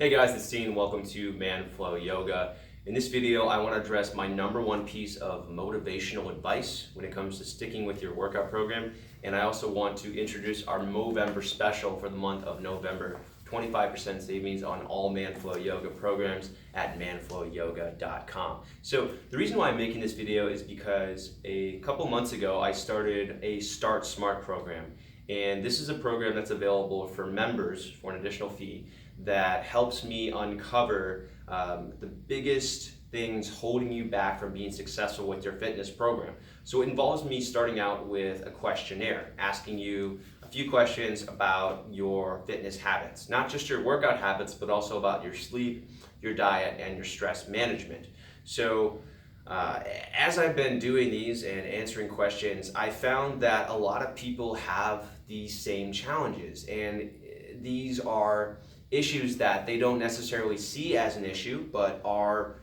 Hey guys, it's Dean. Welcome to Flow Yoga. In this video, I want to address my number one piece of motivational advice when it comes to sticking with your workout program. And I also want to introduce our Movember special for the month of November. 25% savings on all Flow Yoga programs at manflowyoga.com. So the reason why I'm making this video is because a couple months ago, I started a Start Smart program. And this is a program that's available for members for an additional fee that helps me uncover the biggest things holding you back from being successful with your fitness program. So it involves me starting out with a questionnaire, asking you a few questions about your fitness habits, not just your workout habits, but also about your sleep, your diet, and your stress management. So as I've been doing these and answering questions, I found that a lot of people have these same challenges, and these are issues that they don't necessarily see as an issue, but are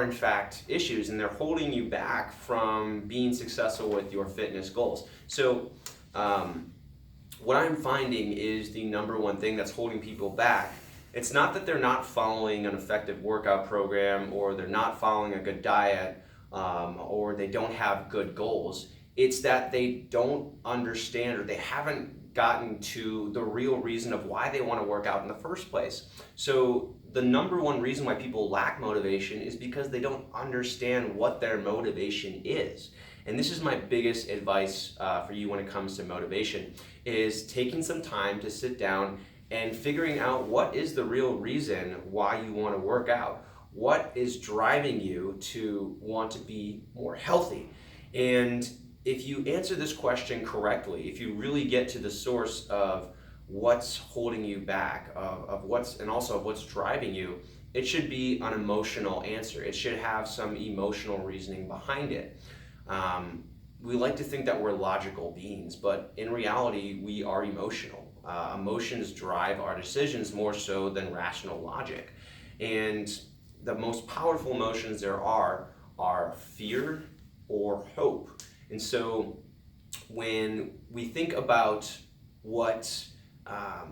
in fact issues, and they're holding you back from being successful with your fitness goals. So what I'm finding is the number one thing that's holding people back. It's not that they're not following an effective workout program, or they're not following a good diet, or they don't have good goals. It's that they don't understand, or they haven't gotten to the real reason of why they want to work out in the first place. So the number one reason why people lack motivation is because they don't understand what their motivation is. And this is my biggest advice for you when it comes to motivation, is taking some time to sit down and figuring out what is the real reason why you want to work out. What is driving you to want to be more healthy? And if you answer this question correctly, if you really get to the source of what's holding you back, of what's driving you, it should be an emotional answer. It should have some emotional reasoning behind it. We like to think that we're logical beings, but in reality, we are emotional. Emotions drive our decisions more so than rational logic. And the most powerful emotions there are fear or hope. And so when we think about what our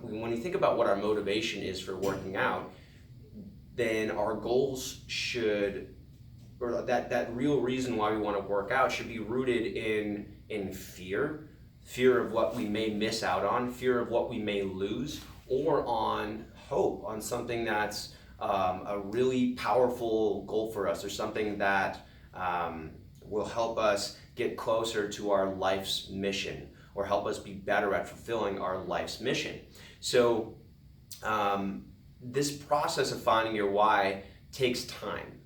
motivation is for working out, then our goals should, or that real reason why we want to work out should be rooted in fear of what we may miss out on, fear of what we may lose, or on hope, on something that's a really powerful goal for us, or something that will help us get closer to our life's mission, or help us be better at fulfilling our life's mission. So this process of finding your why takes time.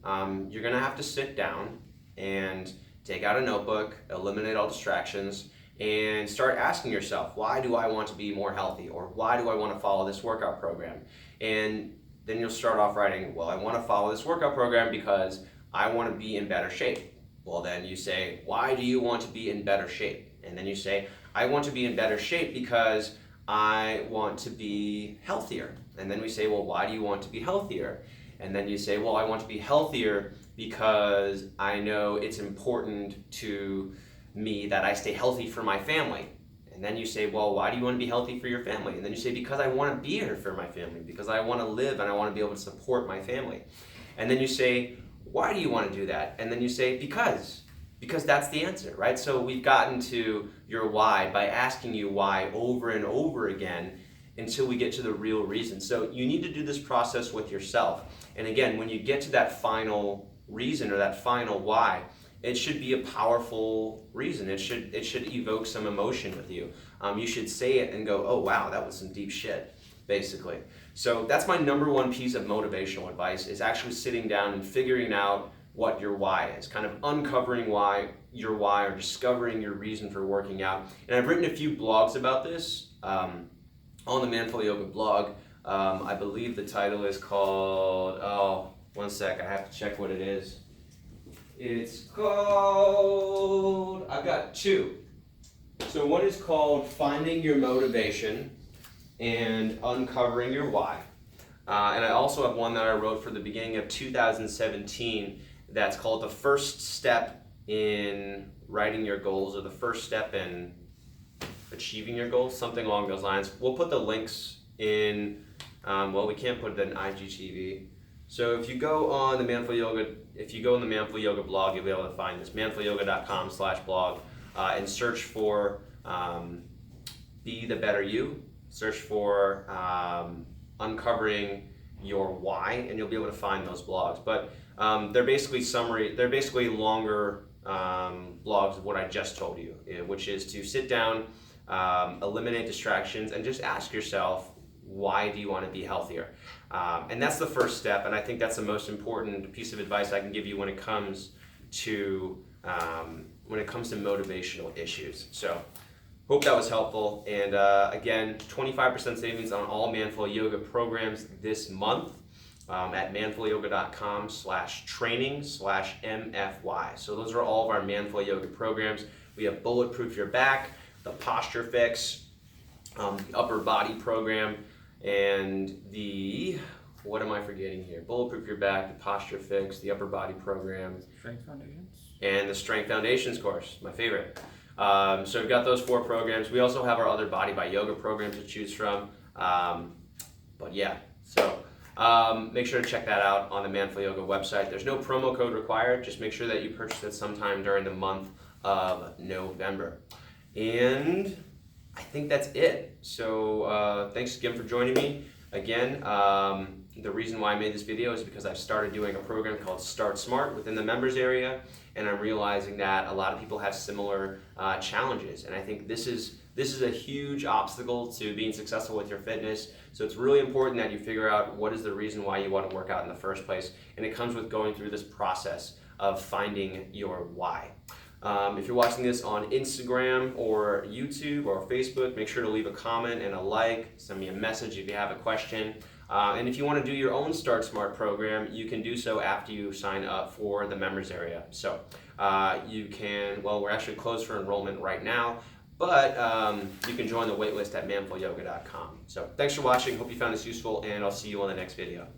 You're gonna have to sit down and take out a notebook, eliminate all distractions, and start asking yourself, why do I want to be more healthy? Or why do I want to follow this workout program? And then you'll start off writing, well, I want to follow this workout program because I want to be in better shape. Well, then you say, why do you want to be in better shape? And then you say, I want to be in better shape because I want to be healthier. And then we say, well, why do you want to be healthier? And then you say, well, I want to be healthier because I know it's important to me that I stay healthy for my family. And then you say, well, why do you want to be healthy for your family? And then you say, because I want to be here for my family, because I want to live and I want to be able to support my family. And then you say, why do you want to do that? And then you say, because that's the answer, right? So we've gotten to your why by asking you why over and over again until we get to the real reason. So you need to do this process with yourself. And again, when you get to that final reason, or that final why, it should be a powerful reason. It should evoke some emotion with you. You should say it and go, oh wow, that was some deep shit, basically. So that's my number one piece of motivational advice, is actually sitting down and figuring out what your why is, kind of uncovering your why, or discovering your reason for working out. And I've written a few blogs about this on the Flow Yoga blog. I believe the title is called, one sec, I have to check what it is. It's called, I've got two. So one is called Finding Your Motivation and Uncovering Your Why. And I also have one that I wrote for the beginning of 2017 that's called The First Step in Writing Your Goals, or the first step in achieving your goals, something along those lines. We'll put the links in Well, we can't put it in IGTV. So if you go on the Manful Yoga blog, you'll be able to find this, manfulyoga.com/blog, and search for Be the Better You. Search for uncovering your why, and you'll be able to find those blogs. But they're basically longer blogs of what I just told you, which is to sit down, eliminate distractions, and just ask yourself, why do you want to be healthier? And that's the first step, and I think that's the most important piece of advice I can give you when it comes to motivational issues. So hope that was helpful. And again, 25% savings on all Manful Yoga programs this month at manfulyoga.com/training/MFY. So those are all of our Manful Yoga programs. We have Bulletproof Your Back, the Posture Fix, the Upper Body program, and what am I forgetting here? Bulletproof Your Back, the Posture Fix, the Upper Body program. Strength Foundations. And the Strength Foundations course, my favorite. So we've got those 4 programs. We also have our other Body by Yoga programs to choose from. But yeah, so make sure to check that out on the Manful Yoga website. There's no promo code required. Just make sure that you purchase it sometime during the month of November. And I think that's it. So thanks again for joining me. Again, the reason why I made this video is because I've started doing a program called Start Smart within the members area, and I'm realizing that a lot of people have similar challenges, and I think this is a huge obstacle to being successful with your fitness. So it's really important that you figure out what is the reason why you want to work out in the first place, and it comes with going through this process of finding your why. If you're watching this on Instagram or YouTube or Facebook, make sure to leave a comment and a like. Send me a message if you have a question. And if you want to do your own Start Smart program, you can do so after you sign up for the members area. So we're actually closed for enrollment right now, but you can join the waitlist at manfulyoga.com. So thanks for watching. Hope you found this useful, and I'll see you on the next video.